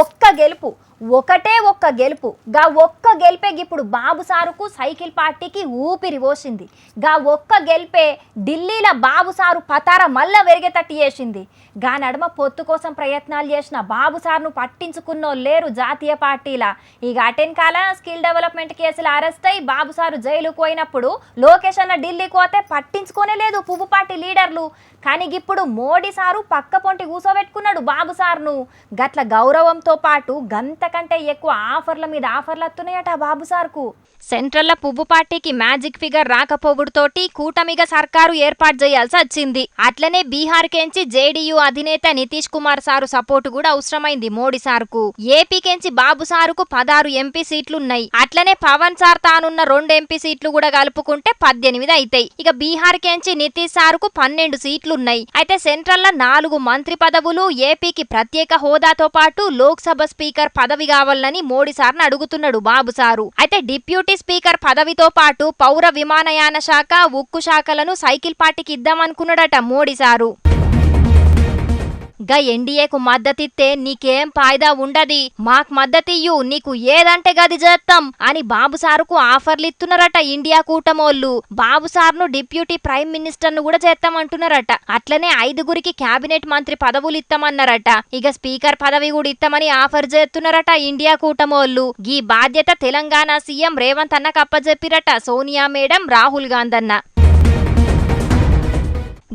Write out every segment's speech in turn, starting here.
ఒక్క గెలుపు, ఒకటే ఒక్క గెలుపు. గా ఒక్క గెలిపే ఇప్పుడు బాబు సారుకు సైకిల్ పార్టీకి ఊపిరి పోసింది. గా ఒక్క గెలిపే ఢిల్లీలో బాబు సారు పతార మళ్ళా వెరిగేటట్టు చేసింది. గా నడమ పొత్తు కోసం ప్రయత్నాలు చేసిన బాబు సార్ను పట్టించుకున్నో లేరు జాతీయ పార్టీల. ఇక అటెన్కాల స్కిల్ డెవలప్మెంట్ కేసులు అరెస్ట్ అయి బాబు సారు జైలుకు పోయినప్పుడు లోకేష్ అన్న ఢిల్లీకి పోతే పట్టించుకోనే లేదు పువ్వు పార్టీ లీడర్లు. కానీ ఇప్పుడు మోడీ సారు పక్క పొంటి కూసోబెట్టుకున్నాడు బాబు సార్ను. గట్ల గౌరవంతో పాటు గంతకంటే ఎక్కువ ఆఫర్ల మీద ఆఫర్లు వస్తున్నాయట బాబు సార్కు. సెంట్రల్ పువ్వు పార్టీకి మ్యాజిక్ ఫిగర్ రాకపోవుడుతోటి కూటమిగా సర్కారు ఏర్పాటు చేయాల్సి వచ్చింది. అట్లనే బీహార్ కెంచి జేడీయూ అధినేత నితీష్ కుమార్ సారు సపోర్టు కూడా అవసరమైంది మోడీ సార్కు. ఏపీ కెంచి బాబు సారుకు 16 ఎంపీ సీట్లున్నాయి. అట్లనే పవన్ సార్ తానున్న 2 ఎంపీ సీట్లు కూడా కలుపుకుంటే 18 అవుతాయి. ఇక బీహార్ కెంచి నితీష్ సారుకు 12 సీట్లున్నాయి. అయితే సెంట్రల్ 4 మంత్రి పదవులు, ఏపీకి ప్రత్యేక హోదాతో పాటు లోక్సభ స్పీకర్ పదవి కావాలని మోడీ సార్ను అడుగుతున్నాడు బాబు సారు. అయితే డిప్యూటీ స్పీకర్ పదవితో పాటు పౌర విమానయాన శాఖ, ఉక్కు శాఖలను సైకిల్ పార్టీకి ఇద్దామనుకున్నాడట మోడీ సారు. గా ఎన్డీఏకు మద్దతిస్తే నీకేం ఫాయిదా ఉండది, మాకు మద్దతియ్యు, నీకు ఏదంటే గది చేస్తాం అని బాబు సారుకు ఆఫర్లు ఇస్తున్నారట ఇండియా కూటమోళ్ళు. బాబు సార్ను డిప్యూటీ ప్రైమ్ మినిస్టర్ ను కూడా చేస్తామంటున్నారట. అట్లనే 5గురికి క్యాబినెట్ మంత్రి పదవులు ఇస్తామన్నారట. ఇక స్పీకర్ పదవి కూడా ఇస్తామని ఆఫర్ చేస్తున్నారట ఇండియా కూటమోళ్ళు. ఈ బాధ్యత తెలంగాణ సీఎం రేవంత్ అన్నకు అప్పచెప్పిరట సోనియా మేడం, రాహుల్ గాంధీ అన్న.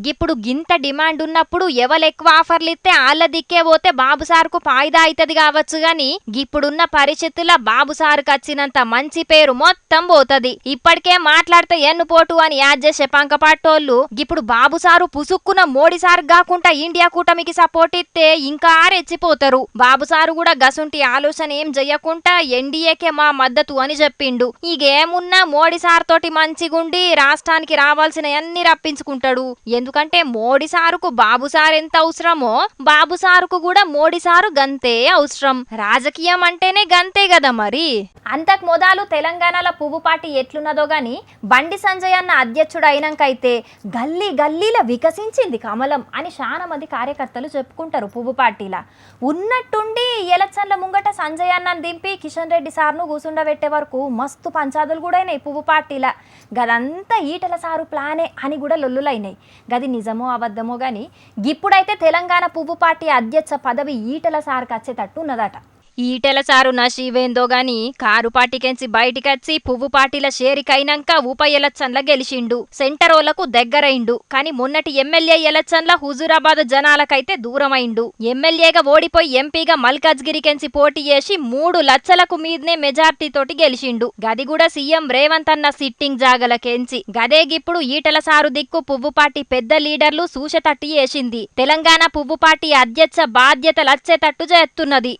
ఇప్పుడు గింత డిమాండ్ ఉన్నప్పుడు ఎవరెక్కువ ఆఫర్లు ఇస్తే ఆళ్ళ దిక్కే పోతే బాబు సార్కు ఫాయిదా అవుతుంది కావచ్చు గాని ఇప్పుడున్న పరిస్థితుల్లో బాబు సార్కు వచ్చినంత మంచి పేరు మొత్తం పోతది. ఇప్పటికే మాట్లాడితే ఎన్నుపోటు అని యాడ్ చేసే పంకపాటోళ్ళు ఇప్పుడు బాబు సారు పుసుక్కున మోడీ సార్ కాకుండా ఇండియా కూటమికి సపోర్ట్ ఇస్తే ఇంకా రెచ్చిపోతారు. బాబు సారు కూడా గసుంటి ఆలోచన ఏం చెయ్యకుండా ఎన్డీఏకే మా మద్దతు అని చెప్పిండు. ఇగేమున్నా మోడీ సార్ తోటి మంచిగుండి రాష్ట్రానికి రావాల్సిన అన్ని రప్పించుకుంటాడు. ఎందుకంటే మోడీ సారుకు బాబు సార్ ఎంత అవసరమో బాబు సారుకు కూడా మోడీ సారు గంతే అవసరం. రాజకీయం అంటేనే గంతే కదా మరి. అంతకు మొదలు తెలంగాణలో పువ్వు పార్టీ ఎట్లున్నదో గాని బండి సంజయ్ అన్న అధ్యక్షుడు అయినాకైతే గల్లీ గల్లీల వికసించింది కమలం అని చాలా మంది కార్యకర్తలు చెప్పుకుంటారు. పువ్వు పార్టీలా ఉన్నట్టుండి ఎలక్షన్ల ముంగట సంజయ్ అన్నను దింపి కిషన్ రెడ్డి సార్ను కూసుండబెట్టే వరకు మస్తు పంచాదులు కూడా అయినాయి పువ్వు పార్టీలా. గదంతా ఈటల సారు ప్లానే అని కూడా లొల్లులైనాయి. గది నిజమో అబద్ధమో గాని ఇప్పుడైతే తెలంగాణ పువ్వు పార్టీ అధ్యక్ష పదవి ఈటల సార్కి వచ్చేటట్టు ఉన్నదట. ఈటెల సారు నషీవేందో గాని కారు పార్టీకెంచి బయటికొచ్చి పువ్వు పార్టీల షేరికైనాక ఉప ఎలక్షన్ల గెలిచిండు. సెంటరోళ్లకు దగ్గరైండు. కానీ మొన్నటి ఎమ్మెల్యే ఎలక్షన్ల హుజూరాబాద్ జనాలకైతే దూరమైండు. ఎమ్మెల్యేగా ఓడిపోయి ఎంపీగా మల్కాజ్గిరికెంచి పోటీ చేసి 3 లక్షలకు మీదనే మెజార్టీ తోటి గెలిచిండు. గది కూడా సీఎం రేవంత్ అన్న సిట్టింగ్ జాగలకెంచి. గదేగిప్పుడు ఈటల సారు దిక్కు పువ్వు పార్టీ పెద్ద లీడర్లు సూచెతట్టు చేసింది. తెలంగాణ పువ్వు పార్టీ అధ్యక్ష బాధ్యతలు వచ్చేటట్టు చేస్తున్నది.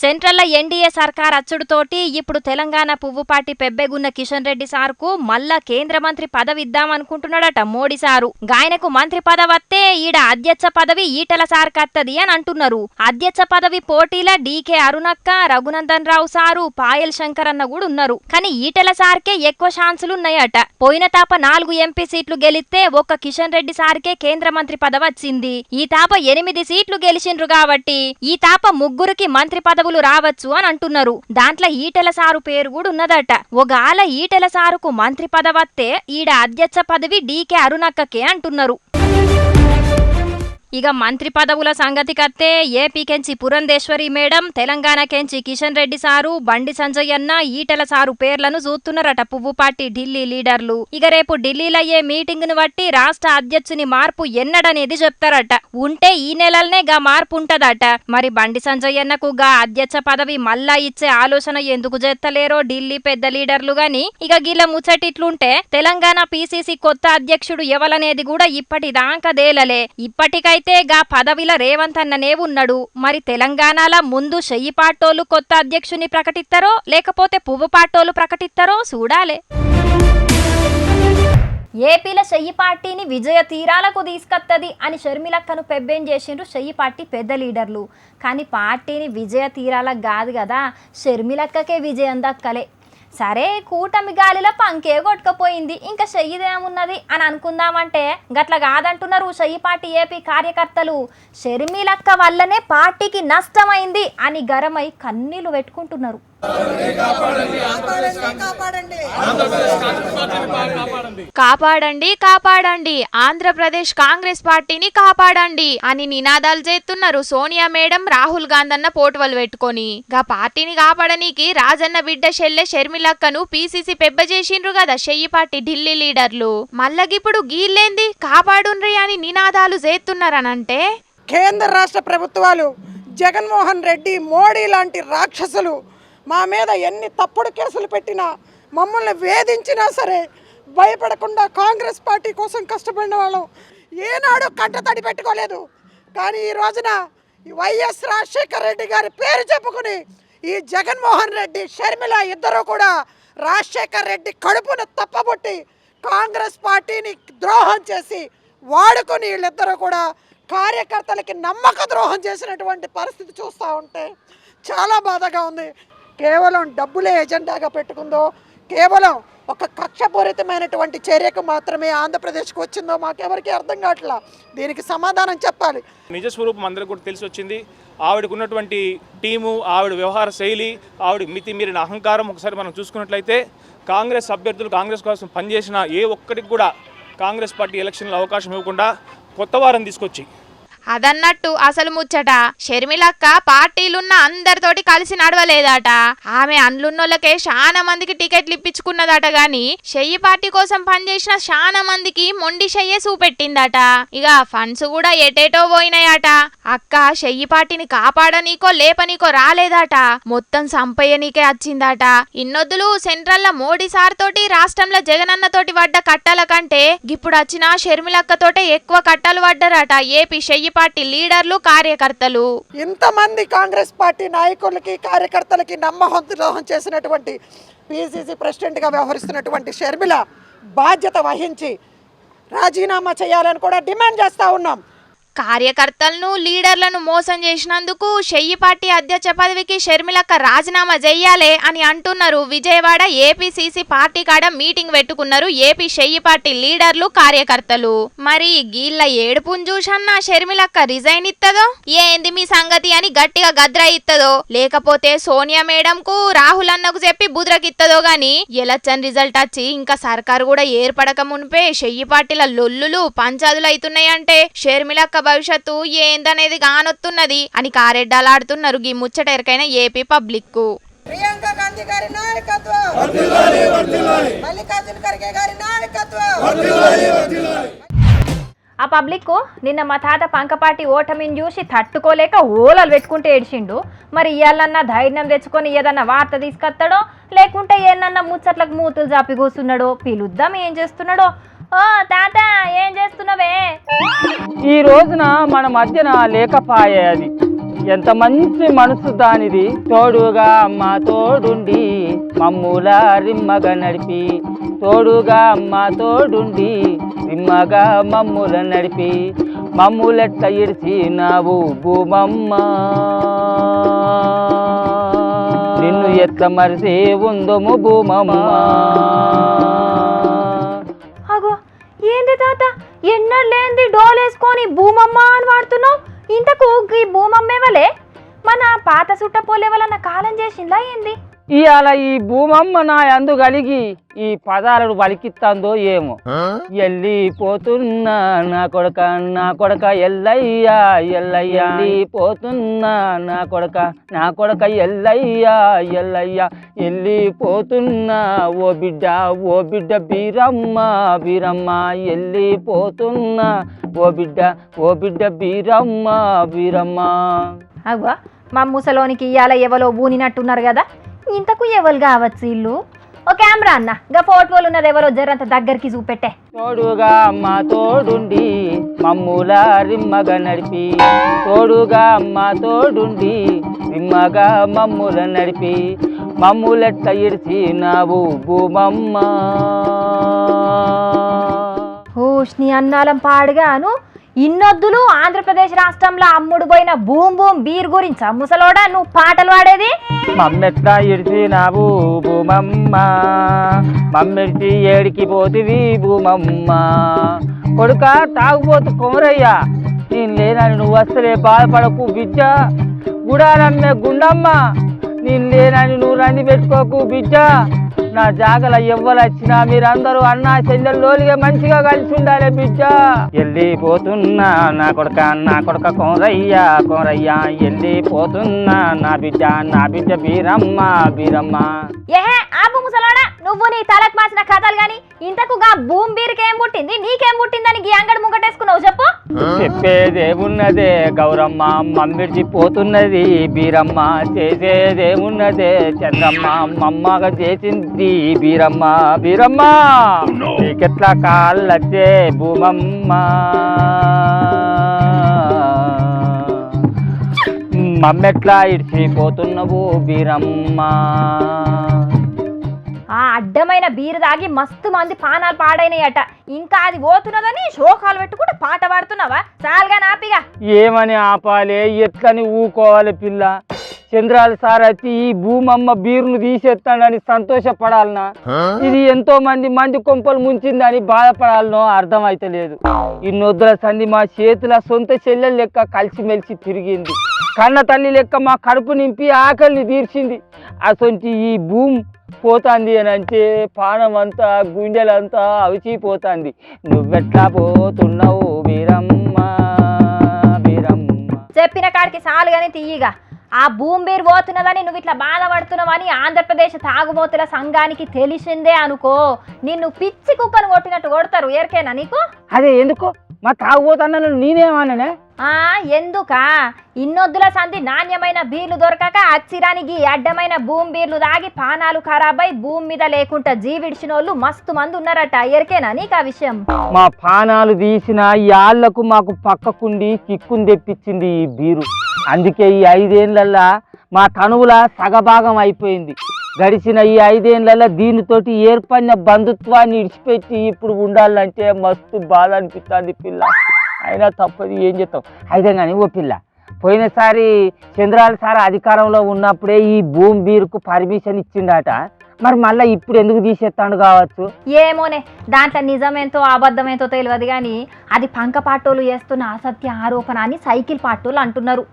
సెంట్రల్ ఎన్డీఏ సర్కార్ అచ్చుడుతోటి ఇప్పుడు తెలంగాణ పువ్వు పార్టీ పెబ్బెగున్న కిషన్ రెడ్డి సార్కు మళ్ళా కేంద్ర మంత్రి పదవి ఇద్దామనుకుంటున్నాడట మోడీ సారు. గాయనకు మంత్రి పదవత్తే ఈడ అధ్యక్ష పదవి ఈటల సార్ కత్తది అని అంటున్నారు. అధ్యక్ష పదవి పోటీల డీకే అరుణక్క, రఘునందన్ రావు సారు, పాయల్ శంకర్ అన్న కూడా ఉన్నారు. కానీ ఈటల సార్కే ఎక్కువ ఛాన్సులున్నాయట. పోయిన తాప 4 ఎంపీ సీట్లు గెలిస్తే ఒక్క కిషన్ రెడ్డి సార్కే కేంద్ర మంత్రి పదవి వచ్చింది. ఈ తాప 8 సీట్లు గెలిచిండ్రు కాబట్టి ఈ తాప 3గురికి మంత్రి పదవులు రావచ్చు అని అంటున్నారు. దాంట్లో ఈటెల సారు పేరు కూడా ఉన్నదట. ఒకగాల ఈటెల సారుకు మంత్రి పదవత్తే ఈడ అధ్యక్ష పదవి డీకే అరుణక్కకే అంటున్నారు. ఇక మంత్రి పదవుల సంగతికత్తే ఏపీకెంచి పురంధేశ్వరి మేడం, తెలంగాణకెంచి కిషన్ రెడ్డి సారు, బండి సంజయ్ అన్న, ఈటెల సారు పేర్లను చూస్తున్నారట పువ్వు పార్టీ ఢిల్లీ లీడర్లు. ఇక రేపు ఢిల్లీలో అయ్యే మీటింగ్ ను బట్టి రాష్ట్ర అధ్యక్షుని మార్పు ఎన్నడనేది చెప్తారట. ఉంటే ఈ నెలలనే గా మార్పు ఉంటదట. మరి బండి సంజయ్ అన్నకు గా అధ్యక్ష పదవి మళ్ళా ఇచ్చే ఆలోచన ఎందుకు చేస్తలేరో ఢిల్లీ పెద్ద లీడర్లు గాని. ఇక గిల్ల ముచ్చటిట్లుంటే తెలంగాణ పీసీసీ కొత్త అధ్యక్షుడు ఎవలనేది కూడా ఇప్పటిదాకా దేలలే. ఇప్పటికైతే గా పదవిలో రేవంత్ అన్ననే ఉన్నాడు. మరి తెలంగాణలో ముందు చెయ్యి పాటోలు కొత్త అధ్యక్షుని ప్రకటిస్తారో లేకపోతే పువ్వు పాటోలు ప్రకటిస్తారో చూడాలే. ఏపీలో చెయ్యి పార్టీని విజయ తీరాలకు తీసుకొత్తది అని షర్మిలక్కను పెబ్బేం చేసిండ్రు చెయ్యి పార్టీ పెద్ద లీడర్లు. కానీ పార్టీని విజయ తీరాలకు కాదు కదా, షర్మిలక్కకే విజయం దక్కలే. సరే కూటమి గాలిలో పంకే కొట్టుకపోయింది, ఇంకా చెయ్యిదేమున్నది అని అనుకుందామంటే గట్ల కాదంటున్నారు చెయ్యి పార్టీ ఏపీ కార్యకర్తలు. షర్మిలక్క వల్లనే పార్టీకి నష్టమైంది అని గరమై కన్నీళ్లు పెట్టుకుంటున్నారు. కాపాడండి కాపాడండి ఆంధ్రప్రదేశ్ కాంగ్రెస్ పార్టీని కాపాడండి అని నినాదాలు చేస్తున్నారు సోనియా మేడం, రాహుల్ గాంధీ పోటువలు పెట్టుకొని. గా పార్టీని కాపాడనీకి రాజన్న బిడ్డ షెల్లె షర్మిలక్కను పీసీసీ పెబ్బ చేసిండ్రు కదా చెయ్యి పార్టీ ఢిల్లీ లీడర్లు. మళ్ళగిప్పుడు గీళ్ళేంది కాపాడుండ్రి అని నినాదాలు చేస్తున్నారనంటే కేంద్ర రాష్ట్ర ప్రభుత్వాలు జగన్మోహన్ రెడ్డి, మోడీ లాంటి రాక్షసులు మా మీద ఎన్ని తప్పుడు కేసులు పెట్టినా, మమ్మల్ని వేధించినా సరే భయపడకుండా కాంగ్రెస్ పార్టీ కోసం కష్టపడిన వాళ్ళం ఏనాడు కంటతడి పెట్టుకోలేదు. కానీ ఈ రోజున వైఎస్ రాజశేఖర రెడ్డి గారి పేరు చెప్పుకుని ఈ జగన్మోహన్ రెడ్డి, షర్మిల ఇద్దరు కూడా రాజశేఖర రెడ్డి కడుపును తప్పబొట్టి కాంగ్రెస్ పార్టీని ద్రోహం చేసి వాడుకొని వీళ్ళిద్దరూ కూడా కార్యకర్తలకి నమ్మక ద్రోహం చేసినటువంటి పరిస్థితి చూస్తూ ఉంటే చాలా బాధగా ఉంది. కేవలం డబ్బులే ఎజెండాగా పెట్టుకుందో, కేవలం ఒక కక్షపూరితమైనటువంటి చర్యకు మాత్రమే ఆంధ్రప్రదేశ్కి వచ్చిందో మాకెవరికి అర్థం కావట్లా. దీనికి సమాధానం చెప్పాలి. నిజ స్వరూపం అందరికీ కూడా తెలిసి వచ్చింది. ఆవిడకు ఉన్నటువంటి టీము, ఆవిడ వ్యవహార శైలి, ఆవిడ మితిమీరిన అహంకారం ఒకసారి మనం చూసుకున్నట్లయితే కాంగ్రెస్ అభ్యర్థులు కాంగ్రెస్ కోసం పనిచేసిన ఏ ఒక్కరికి కూడా కాంగ్రెస్ పార్టీ ఎలక్షన్లో అవకాశం ఇవ్వకుండా కొత్త వారం తీసుకొచ్చి అదన్నట్టు అసలు ముచ్చట షర్మిలక్క పార్టీలున్న అందరితోటి కలిసి నడవలేదట. ఆమె అండ్లున్నోళ్ళకే చాలా మందికి టికెట్లు ఇప్పించుకున్నదట. గాని చెయ్యి పార్టీ కోసం పనిచేసిన చాలా మందికి మొండి చెయ్యే చూపెట్టిందట. ఇక ఫండ్స్ కూడా ఎటేటో పోయినాయట. అక్క చెయ్యి పార్టీని కాపాడనీకో లేపనీకో రాలేదట, మొత్తం సంపయ్యనీకే వచ్చిందట. ఇన్నొద్దులు సెంట్రల్ లో మోడీ సార్ తోటి, రాష్ట్రంలో జగనన్న తోటి పడ్డ కట్టల కంటే ఇప్పుడు వచ్చిన షర్మిలక్క తోటే ఎక్కువ కట్టలు పడ్డారట ఏపీ చెయ్యి పార్టీ లీడర్లు, కార్యకర్తలు. ఇంతమంది కాంగ్రెస్ పార్టీ నాయకులకి, కార్యకర్తలకి నమ్మహం చేసినటువంటి పిసిసి ప్రెసిడెంట్ గా వ్యవహరిస్తున్నటువంటి షర్మిల బాధ్యత వహించి రాజీనామా చేయాలని కూడా డిమాండ్ చేస్తా ఉన్నాం. కార్యకర్తలను, లీడర్లను మోసం చేసినందుకు చెయ్యి పార్టీ అధ్యక్ష పదవికి షర్మిలక్క రాజీనామా చెయ్యాలే అని అంటున్నారు. విజయవాడ ఏపీసీసీ పార్టీ కాడ మీటింగ్ పెట్టుకున్నారు ఏపీ చెయ్యి పార్టీ లీడర్లు, కార్యకర్తలు. మరి గీళ్ళ ఏడుపును చూసన్నా షర్మిలక్క రిజైన్ ఇత్తదో, ఏంది మీ సంగతి అని గట్టిగా గద్ర ఇత్తదో, లేకపోతే సోనియా మేడం కు, రాహుల్ అన్నకు చెప్పి బుద్రకిత్తదో గాని ఎలక్షన్ రిజల్ట్ వచ్చి ఇంకా సర్కారు కూడా ఏర్పడక మునిపే చెయ్యి పార్టీల లొల్లులు, పంచాదులు అవుతున్నాయంటే షర్మిలక్క భవిష్యత్తు ఏందనేది కానొత్తున్నది అని కారెడ్డాలాడుతున్నారు ఈ ముచ్చట ఎరకైన ఏపీ పబ్లిక్. ప్రియాంక గాంధీ గారి నాయకత్వం, మల్లికార్జున ఖర్గే గారి నాయకత్వం. ఆ పబ్లిక్ నిన్న మా తాత పంకపాటి ఓటమిని చూసి తట్టుకోలేక ఓలలు పెట్టుకుంటే ఏడ్చిండు. మరి ఇయ్యాలన్నా ధైర్యం తెచ్చుకొని ఏదన్నా వార్త తీసుకొస్తాడో, లేకుంటే ఏమన్నా ముచ్చట్లకు మూతులు జాపి కూర్చున్నాడో, పిలుద్దాం ఏం చేస్తున్నాడో. ఓ తాత ఏం చేస్తున్నావే? ఈ రోజున మన మధ్యన లేకపాయే అది. ఎంత మంచి మనసు దానిది. తోడుగా అమ్మ తోడుండి మమ్ముల రిమ్మగా నడిపి, తోడుగా అమ్మ తోడుండి రిమ్మగా మమ్ముల నడిపి, మమ్ములెట్ట ఇడిచినావు భూమమ్మ, నిన్ను ఎట్ల మరిసి ఉందము భూమమ్మ. అగో ఏంది తాత ఎన్నడలేంది డోలేసుకొని భూమమ్మ అని వాడుతున్నావు? ఇంతకు ఈ భూమమ్మేవలే మన పాత సుట్టపోలేవలన్న కాలం చేసిందా ఏంది? ఇవాళ ఈ భూమమ్మ నా అందు కలిగి ఈ పదాలను పలికిత్తాందో ఏమో. ఎల్లిపోతున్నా నా కొడక, నా కొడక ఎల్లయ్యా ఎల్లయ్యా, పోతున్నా నా కొడక, నా కొడక ఎల్లయ్యా ఎల్లయ్యా, ఎల్లిపోతున్నా ఓ బిడ్డ, ఓ బిడ్డ బీరమ్మ బీరమ్మ, ఎల్లిపోతున్నా ఓ బిడ్డ, ఓ బిడ్డ బీరమ్మ బీరమ్మ. అవ్వా మా ముసలోనికి ఇయ్యాల ఎవలో ఊనినట్టున్నారు కదా, ఇంతకు ఎవరు కావచ్చు ఇల్లు? ఓ కెమెరా అన్న గా ఫోటోలు ఉన్నది ఎవరో జరంత దగ్గరికి చూపెట్టే. తోడుగా అమ్మ తోడుండి మమ్ముల రిమ్మగా నడిపి, తోడుగా అమ్మ తోడుండి రిమ్మగా మమ్ముల నడిపి, మమ్ములెట్ట ఇడిచినావు భూమమ్మ. ఓష్ని అన్నాలం పాడుగాను ఇన్నొద్దులు ఆంధ్రప్రదేశ్ రాష్ట్రంలో అమ్ముడు పోయిన బూమ్ బూమ్ బీర్ గురించి ముసలోడా నువ్వు పాటలు పాడేది. మమ్మెట్లా ఇడిచినావు భూమమ్మ, మమ్మిడిచి ఏడికి పోతివి భూమమ్మ. కొడుక తాగుపోతు కొమరయ్యా, నేను లేనని నువ్వు వస్తలే బాధపడకు బిడ్డ. గుడాలమ్మే గుండమ్మ, నేను లేనని నువ్వు రంది పెట్టుకోకు బిడ్డ. నా జాగల ఎవ్వరు వచ్చినా మీరందరూ అన్నా చెల్లెల్లోలిగా మంచిగా కలిసి ఉండాలి బిడ్డ. వెళ్ళిపోతున్నా నా కొడుక కోరయ్యా కోరయ్యా, వెళ్ళిపోతున్నా నా బిడ్డ బీరమ్మ బీరమ్మ. ఏహే ఆపు ముసలోడా, నువ్వు నీ తలకు మాసిన కథలు గాని ఇంతకు గా భూమి బీరుకేం పుట్టింది నీకేం పుట్టిందని గీ అంగడి ముంగటేసుకున్నావు చెప్పు. చెప్పేదేమున్నదే గౌరమ్మ, మమ్మిడిచి పోతున్నది బీరమ్మ. చేసేదేమున్నదే చంద్రమ్మ, మమ్మగా చేసింది బీరమ్మ బీరమ్మ. నీకెట్లా కాళ్ళచ్చే భూమమ్మ, మమ్మెట్లా ఇడిచిపోతున్నావు బీరమ్మ. ఆ అడ్డమైన బీరు తాగి మస్తు మంది పానాలు పాడైనాయట, ఇంకా అది పోతున్నదని శోకాలు పెట్టుకుంటూ పాట పాడుతున్నావా? చాలుగా నాపిగా. ఏమని ఆపాలి, ఎట్లని ఊకోవాలి పిల్ల? చంద్రాలు సార్ వచ్చి ఈ భూమమ్మ బీరును తీసేస్తాడని సంతోషపడాలనా, ఇది ఎంతో మంది కొంపలు ముంచిందని బాధపడాలనో అర్థం అయితలేదు. ఇన్నొద్దుల సంధి మా చేతుల సొంత చెల్లెలు లెక్క కలిసిమెలిసి తిరిగింది. కన్న తల్లి లెక్క మా కడుపు నింపి ఆకలిని తీర్చింది. అసొంటి ఈ భూమి పోతాంది అని అంటే పానం అంతా గుండెలంతా అవిచిపోతాంది. నువ్వెట్లా పోతున్నావు బీరమ్మ బీరమ్మ? చెప్పిన కాడికి చాలు గాని తీయగా. ఆ భూమి బీరు పోతున్నదని నువ్వు ఇట్లా బాధపడుతున్నావని ఆంధ్రప్రదేశ్ తాగుబోతుల సంఘానికి తెలిసిందే అనుకో, నిన్ను పిచ్చి కుక్కను కొట్టినట్టు కొడతారు. ఎరికేనా నీకు? అదే ఎందుకో మా తాగుబోతున్నా నేనేమన్నానే? ఎందుకా ఇన్నొద్దుల సంధి నాణ్యమైన బీర్లు దొరకక అచ్చిరానికి అడ్డమైన భూమి బీర్లు తాగి పానాలు ఖరాబై భూమి మీద లేకుండా జీవిడిచినోళ్ళు మస్తు మంది ఉన్నారట. ఎరికేనా నీకు ఆ విషయం? మా పానాలు తీసిన యాళ్లకు మాకు పక్కకుండి కిక్కుని తెప్పించింది ఈ బీరు. అందుకే ఈ 5 ఏళ్ళల్లో మా తనువుల సగభాగం అయిపోయింది. గడిచిన ఈ 5 ఏళ్ళల్లో దీనితోటి ఏర్పడిన బంధుత్వాన్ని ఇడిచిపెట్టి ఇప్పుడు ఉండాలంటే మస్తు బాధ అనిపిస్తుంది పిల్ల. అయినా తప్పది, ఏం చేస్తాం. అయితే కానీ ఓ పిల్ల, పోయినసారి చంద్రాల సార్ అధికారంలో ఉన్నప్పుడే ఈ భూమి బీరుకు పర్మిషన్ ఇచ్చిండట. మరి మళ్ళీ ఇప్పుడు ఎందుకు తీసేస్తాడు కావచ్చు? ఏమోనే, దాంట్లో నిజమేంతో అబద్ధమేంతో తెలియదు కానీ అది పంక పాటోలు చేస్తున్న అసత్య ఆరోపణ అని సైకిల్ పాటోలు అంటున్నారు.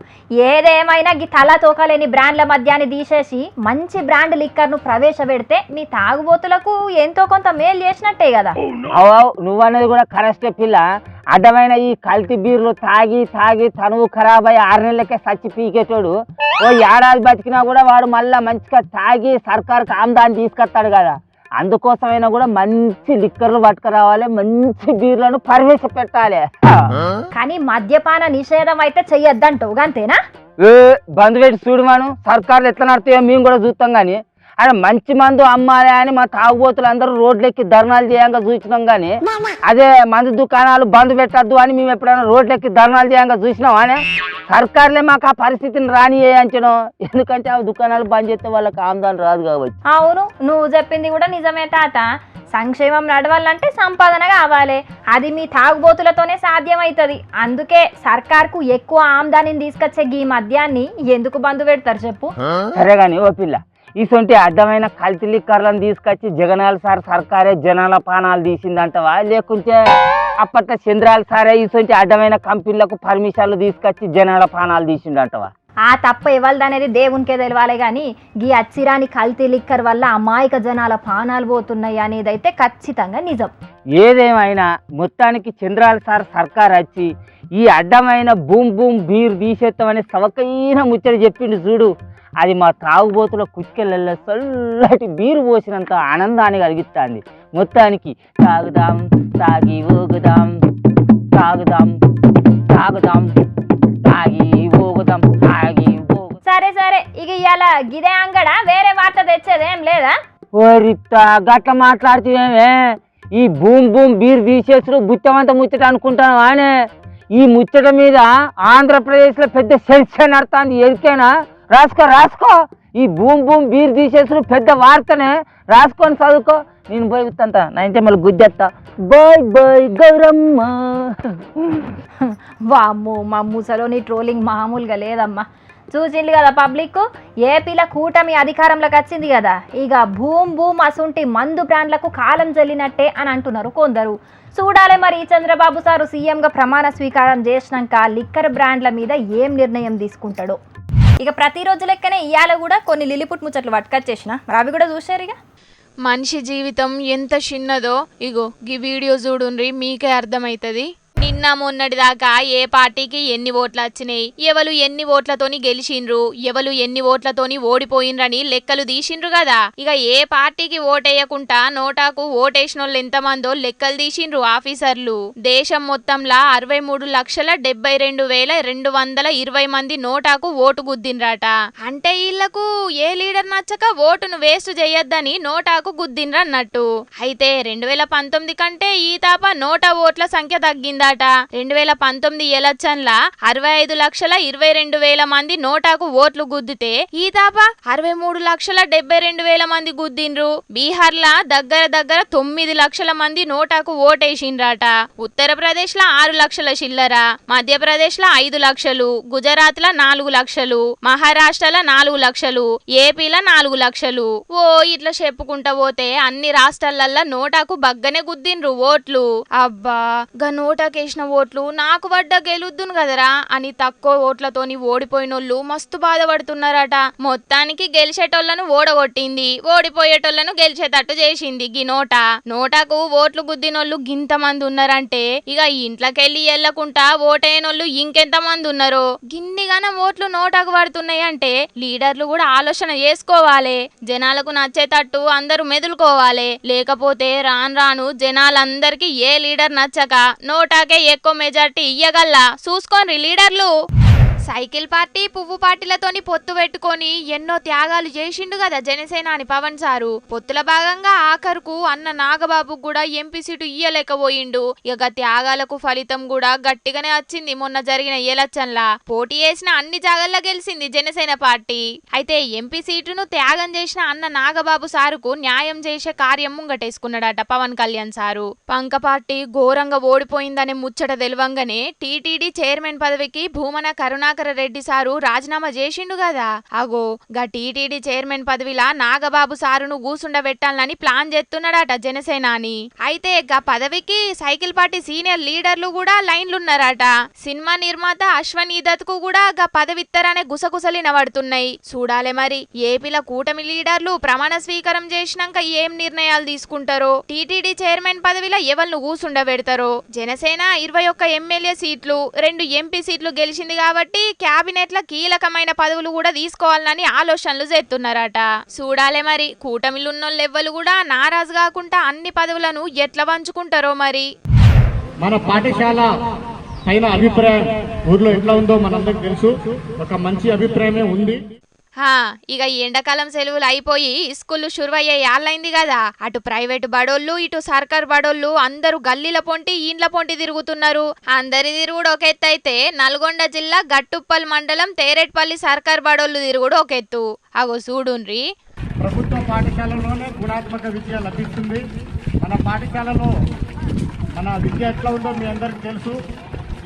ఏదేమైనా ఈ తల తోకలేని బ్రాండ్ల మధ్యాన్ని తీసేసి మంచి బ్రాండ్ లిక్కర్ను ప్రవేశపెడితే మీ తాగుబోతులకు ఎంతో కొంత మేలు చేసినట్టే కదా. నువ్వు అనేది కూడా కరెక్టే పిల్ల. అడ్డమైన ఈ కల్తీ బీర్లు తాగి తనువు ఖరాబ్ అయ్యి 6 నెలలకే సచ్చి పీకేటోడు ఓ ఏడాది బతికినా కూడా వాడు మళ్ళా మంచిగా తాగి సర్కారుకి ఆమ్దాన్ని తీసుకొస్తాడు కదా. అందుకోసమైనా కూడా మంచి లిక్కర్లు పట్టుకురావాలి, మంచి బీర్లను ప్రవేశపెట్టాలి. కానీ మద్యపాన నిషేధం అయితే చెయ్యొద్దంటావు అంతేనా? బంద్ పెట్టి చూడమాను, సర్కారులు ఎట్లా నడుతాయో మేము కూడా చూస్తాం. కానీ అదే మంచి మందు అమ్మాలి అని మా తాగుబోతులు అందరూ రోడ్లెక్కి ధర్నాలు చేయంగా చూసినాం. కానీ అదే మందు దుకాణాలు బంద్ పెట్టద్దు అని మేము ఎప్పుడైనా రోడ్లెక్కి ధర్నాలు చేయంగా చూసినాం. అని సర్కారులే మాకు ఆ పరిస్థితిని రానియంచను. ఎందుకంటే ఆ దుకాణాలు బంద్ చేస్తే వాళ్ళకి ఆమ్దాని రాదు కాబట్టి. అవును, నువ్వు చెప్పింది కూడా నిజమే తాత. సంక్షేమం నడవాలంటే సంపాదన కావాలి, అది మీ తాగుబోతులతోనే సాధ్యమవుతుంది. అందుకే సర్కార్కు ఎక్కువ ఆమ్దానిని తీసుకొచ్చే ఈ మద్యాన్ని ఎందుకు బంద్ పెడతారు చెప్పు? సరే కానీ ఓ పిల్ల, ఇటువంటి అడ్డమైన కల్తీ లిక్కర్లను తీసుకొచ్చి జగనాల సార్ సర్కారే జనాల పానాలు తీసిందంటవా? లేకుంటే అప్పట్లో చంద్రాల సారే ఇటువంటి అడ్డమైన కంపెనీలకు పర్మిషన్లు తీసుకొచ్చి జనాల పానాలు తీసిందంటవా? ఆ తప్ప ఇవ్వదనేది దేవునికే తెలియాలి. కానీ గీ అచ్చిరాని కల్తీ లిక్కర్ వల్ల అమాయక జనాల పానాలు పోతున్నాయి అనేది అయితే ఖచ్చితంగా నిజం. ఏదేమైనా మొత్తానికి చంద్రాల సార్ సర్కార్ వచ్చి ఈ అడ్డమైన బూమ్ బీర్ తీసేస్తామని సవకైన ముచ్చట చెప్పిండు చూడు. అది మా తాగుబోతుల కుక్కెళ్ళల్లో చల్లటి బీరు పోసినంత ఆనందాన్ని కలిగిస్తుంది. మొత్తానికి తాగుదాం తాగి ఊగుదాం, తాగుదాం తాగుదాం తాగి ఊగుదాం, తాగి ఊగు. సరే ఇక ఇవాళ గిదే అంగడ వేరే వార్త తెచ్చేదేం లేదా? ఓరిత్తా గట్ల మాట్లాడుతూనే ఈ బూమ్ బీర్ తీసేసుడు బుచ్చమంత ముచ్చట అనుకుంటాను. ఆనే ఈ ముచ్చట మీద ఆంధ్రప్రదేశ్లో పెద్ద సెన్సేషన్ నడుతుంది. ఎరికేనా? రాసుకో ఈ భూమి భూమి బీరు తీసేసిన పెద్ద వార్తనే, రాసుకొని చదువుకో. నేను పోయి ఉత్తంత నా ఇంటే మళ్ళీ గుద్దెత్తా. Bye bye Gauramma. వామ్మో మా ముసలోని ట్రోలింగ్ మామూలుగా లేదమ్మా. చూసింది కదా పబ్లిక్, ఏపీలో కూటమి అధికారంలోకి వచ్చింది కదా, ఇక భూమ్ అసుంటి మందు బ్రాండ్లకు కాలం చెల్లినట్టే అని అంటున్నారు కొందరు. చూడాలి మరి చంద్రబాబు సారు సీఎంగా ప్రమాణ స్వీకారం చేసినాక లిక్కర్ బ్రాండ్ల మీద ఏం నిర్ణయం తీసుకుంటాడో. ఇక ప్రతిరోజు లెక్కనే ఇవాళ కూడా కొన్ని లిలిపుట్ ముచ్చట్లు పట్టుకొచ్చేసిన, మరి అవి కూడా చూసారు. ఇక మనిషి జీవితం ఎంత చిన్నదో ఇగో గీ వీడియో చూడుండ్రి, మీకే అర్థమవుతుంది. నిన్న మొన్నటి దాకా ఏ పార్టీకి ఎన్ని ఓట్లు వచ్చినాయి, ఎవరు ఎన్ని ఓట్లతోని గెలిచిండ్రు, ఎవరు ఎన్ని ఓట్లతోని ఓడిపోయినరని లెక్కలు తీసిండ్రు కదా. ఇక ఏ పార్టీకి ఓటేయకుండా నోటాకు ఓటేసినోళ్ళు ఎంతమందో లెక్కలు తీసిండ్రు ఆఫీసర్లు. దేశం మొత్తంలో 63,72,220 మంది నోటాకు ఓటు గుద్దిండ్రట. అంటే వీళ్లకు ఏ లీడర్ నచ్చక ఓటును వేస్ట్ చేయొద్దని నోటాకు గుద్దిండ్రన్నట్టు. అయితే 2019 కంటే ఈ తాప నోటా ఓట్ల సంఖ్య తగ్గిందా. 2019 ఎలక్షన్ల 65,22,000 మంది నోటాకు ఓట్లు గుద్దితే ఈ తాప 63,72,000 మంది గుద్దిండ్రు. బీహార్ల దగ్గర 9 లక్షల మంది నోటాకు ఓటేసిండ్రట. ఉత్తరప్రదేశ్ ల 6 లక్షల చిల్లర, మధ్యప్రదేశ్ ల 5 లక్షలు, గుజరాత్ ల 4 లక్షలు, మహారాష్ట్రల 4 లక్షలు, ఏపీల 4 లక్షలు. ఓ ఇట్లా చెప్పుకుంటా పోతే అన్ని రాష్ట్రాలల్లో నోటాకు బగ్గనే గుద్దిండ్రు ఓట్లు. అబ్బా గా నోటాకు వేసిన ఓట్లు నాకు వడ్డ గెలుద్దును కదరా అని తక్కువ ఓట్లతోని ఓడిపోయినోళ్ళు మస్తు బాధపడుతున్నారట. మొత్తానికి గెలిచేటోళ్లను ఓడగొట్టింది, ఓడిపోయేటోళ్లను గెలిచేటట్టు చేసింది గీ నోటాకు ఓట్లు గుద్దినోళ్ళు గింతమంది ఉన్నారంటే ఇక ఇంట్లోకెళ్ళి ఎల్లకుంటా ఓటేయనోళ్ళు ఇంకెంత మంది ఉన్నారో. గిన్నిగానం ఓట్లు నోటాకు పడుతున్నాయి అంటే లీడర్లు కూడా ఆలోచన చేసుకోవాలి, జనాలకు నచ్చేటట్టు అందరూ మెదులుకోవాలి. లేకపోతే రాను జనాలందరికీ ఏ లీడర్ నచ్చక నోటాకే ఎక్కువ మెజార్టీ ఇయ్యగల్లా చూసుకోండి లీడర్లు. సైకిల్ పార్టీ పువ్వు పార్టీలతోని పొత్తు పెట్టుకొని ఎన్నో త్యాగాలు చేసిండు కదా జనసేనాని పవన్ సారు. పొత్తుల భాగంగా ఆఖరుకు అన్న నాగబాబు కూడా ఎంపీ సీటు ఇయ్యలేకపోయిండు. ఇక త్యాగాలకు ఫలితం కూడా గట్టిగానే వచ్చింది. మొన్న జరిగిన ఎలక్షన్ల పోటీ చేసిన అన్ని జాగాల్లో గెలిచింది జనసేన పార్టీ. అయితే ఎంపీ సీటును త్యాగం చేసిన అన్న నాగబాబు సారుకు న్యాయం చేసే కార్యం ముంగటేసుకున్నాడట పవన్ కళ్యాణ్ సారు. పంక పార్టీ ఘోరంగా ఓడిపోయిందనే ముచ్చట తెలవంగానే టీటీడీ చైర్మన్ పదవికి భూమన కరుణాకర్ రెడ్డి సారు రాజీనామా చేసిండు కదా. అగో గా టీటీడీ చైర్మన్ పదవిలా నాగబాబు సారును కూసుండబెట్టాలని ప్లాన్ చేస్తున్నాడట జనసేనాని. అయితే గా పదవికి సైకిల్ పార్టీ సీనియర్ లీడర్లు కూడా లైన్లున్నారట. సినిమా నిర్మాత అశ్వనీ దత్ కు కూడా గా పదవిత్తరనే గుసగుసలినబడుతున్నాయి. చూడాలే మరి ఏపీల కూటమి లీడర్లు ప్రమాణ స్వీకారం చేసినాక ఏం నిర్ణయాలు తీసుకుంటారో, టీటీడీ చైర్మన్ పదవిలో ఎవరిని కూసుండబెడతారో. జనసేన 21 ఎమ్మెల్యే సీట్లు 2 ఎంపీ సీట్లు గెలిచింది కాబట్టి క్యాబినెట్ ల కీలకమైన పదవులు కూడా తీసుకోవాలని ఆలోచనలు చేస్తున్నారట. చూడాలే మరి కూటమిలున్నోళ్ళు ఎవ్వరు కూడా నారాజు కాకుండా అన్ని పదవులను ఎట్లా పంచుకుంటారో. మరి మన పాఠశాల పైన అభిప్రాయం ఊర్లో ఎట్లా ఉందో మనందరికి తెలుసు. ఒక మంచి అభిప్రాయమే ఉంది. ఇక ఎండాకాలం సెలవులు అయిపోయి స్కూళ్ళు షురువయ్యే యాళ్ళైంది కదా. అటు ప్రైవేటు బడోళ్ళు ఇటు సర్కార్ బడోళ్ళు అందరూ గల్లీల పొంటి ఇండ్ల పొంటి తిరుగుతున్నారు. అందరి తిరుగుడు ఒక ఎత్తు అయితే నల్గొండ జిల్లా గట్టుప్పల్ మండలం తేరెట్పల్లి సర్కార్ బడోళ్ళు తిరుగుడు ఒక ఎత్తు. అగో చూడుండ్రి. ప్రభుత్వ పాఠశాలలోనే గుణాత్మక విద్య లభిస్తుంది. మన పాఠశాలలో మన విద్య ఎట్లా ఉందో మీ అందరికి తెలుసు.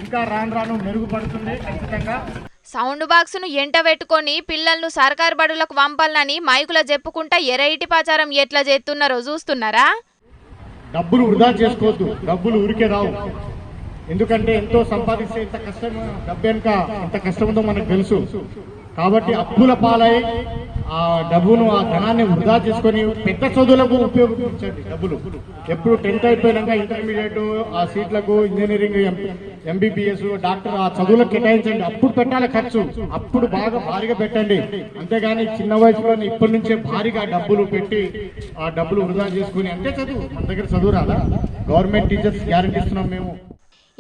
ఇంకా రాను మెరుగుపడుతుంది ఖచ్చితంగా. సౌండ్ బాక్స్ ను ఎంట పెట్టుకొని పిల్లలను సర్కారు బడులకు పంపాలని మైకులో చెప్పుకుంటా ఎరైటి ప్రచారం ఎట్లా చేస్తున్నారో చూస్తున్నారా. డబ్బులు వృధా చేసుకోవద్దు, డబ్బులు ఊరికే రావు. ఎందుకంటే ఎంతో సంపాదిస్తే ఇంత కష్టం, డబ్బు వెనుక ఎంత కష్టం ఉందో మనకు తెలుసు. కాబట్టి అప్పుల పాలై ఆ డబ్బును ఆ ధనాన్ని వృధా చేసుకొని పెద్ద చదువులకు ఉపయోగించండి. డబ్బులు ఎప్పుడు 10th అయిపోయినాక ఇంటర్మీడియట్ ఆ సీట్లకు ఇంజనీరింగ్ ఎంబీబీఎస్ డాక్టర్ ఆ చదువులకు కేటాయించండి. అప్పుడు పెట్టాలి ఖర్చు, అప్పుడు భారీగా పెట్టండి. అంతేగాని చిన్న వయసులోనే ఇప్పటి నుంచే భారీగా డబ్బులు పెట్టి ఆ డబ్బులు వృధా చేసుకుని అంటే చదువు మన దగ్గర చదువు రాదా? గవర్నమెంట్ టీచర్స్ గ్యారెంటీ ఇస్తున్నాం మేము.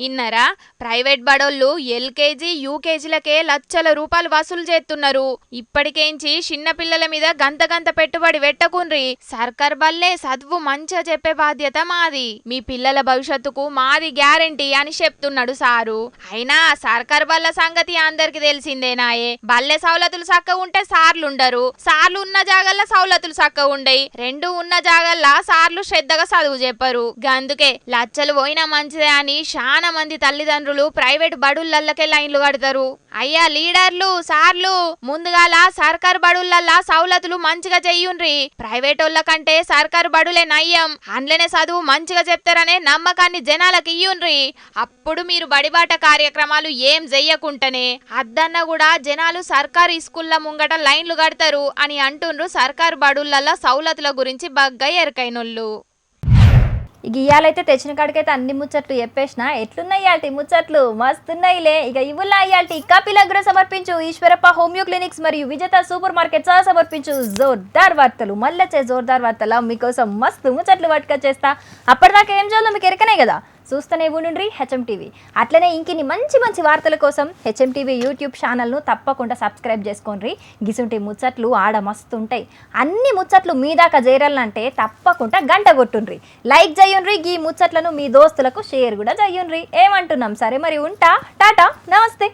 ఇన్నరా ప్రైవేట్ బడోళ్ళు ఎల్కేజీ యూకేజీలకే లక్షల రూపాయలు వసూలు చేస్తున్నారు. ఇప్పటికేంచి చిన్న పిల్లల మీద గంత పెట్టుబడి పెట్టకుండ్రి. సర్కార్ బల్లే చదువు మంచిగా చెప్పే బాధ్యత మాది. మీ పిల్లల భవిష్యత్తుకు మాది గ్యారెంటీ అని చెప్తున్నాడు సారు. అయినా సర్కార్ బల్ల సంగతి అందరికి తెలిసిందేనాయే. బల్లె సౌలతులు చక్కగా ఉంటే సార్లుండరు, సార్లు ఉన్న జాగల్లా సౌలతులు చక్కగా ఉండయి, రెండు ఉన్న జాగల్లా సార్లు శ్రద్ధగా చదువు చెప్పరు. గందుకే లచ్చలు పోయినా మంచిదే అని చాలా మంది తల్లిదండ్రులు ప్రైవేట్ బడుళ్ళకే లైన్లు కడతారు. అయ్యా లీడర్లు సార్లు ముందుగాల సర్కారు బడుళ్ళల్లా సౌలతులు మంచిగా చెయ్యుండ్రి. ప్రైవేట్ వాళ్ళ కంటే సర్కారు బడులే నయ్యం, అందులోనే చదువు మంచిగా చెప్తారనే నమ్మకాన్ని జనాలకు ఇయ్యుండ్రి. అప్పుడు మీరు బడిబాట కార్యక్రమాలు ఏం చెయ్యకుంటనే అద్దన్న కూడా జనాలు సర్కారు స్కూళ్ళ ముంగట లైన్లు కడతారు అని అంటుండ్రు సర్కారు బడుళ్ళల్లా సౌలతుల గురించి బగ్గా ఎరకైనోళ్ళు. ఇక ఇయ్యాలైతే తెచ్చిన కాడికైతే అన్ని ముచ్చట్లు చెప్పేసిన. ఎట్లున్నాయి ఇయాల్టి ముచ్చట్లు? మస్తున్నాయిలే. ఇక ఇవ్వులా ఇయాల్టి కపిలగ్ర సమర్పించు ఈశ్వరప్ప హోమియో క్లినిక్స్ మరియు విజేత సూపర్ మార్కెట్ సహా సమర్పించు జోర్దార్ వార్తలు. మళ్ళీ జోర్దార్ వార్తల మీకోసం మస్తు ముచ్చట్లు పట్టుకొచ్చేస్తా. అప్పటిదాకా ఏం చేయాలో మీకు ఎరకనే కదా, చూస్తూనే ఉండండి హెచ్ఎం టీవీ. అట్లనే ఇంకిన్ని మంచి వార్తల కోసం హెచ్ఎం టీవీ యూట్యూబ్ ఛానల్ను తప్పకుండా సబ్స్క్రైబ్ చేసుకోండి. గిసుంటి ముచ్చట్లు ఆడ మస్తుంటాయి. అన్ని ముచ్చట్లు మీ దాకా చేరాలంటే తప్పకుండా గంట కొట్టుండ్రి, లైక్ చేయుండ్రి. ఈ ముచ్చట్లను మీ దోస్తులకు షేర్ కూడా చేయుండ్రి. ఏమంటున్నాం? సరే మరి ఉంటా, టాటా, నమస్తే.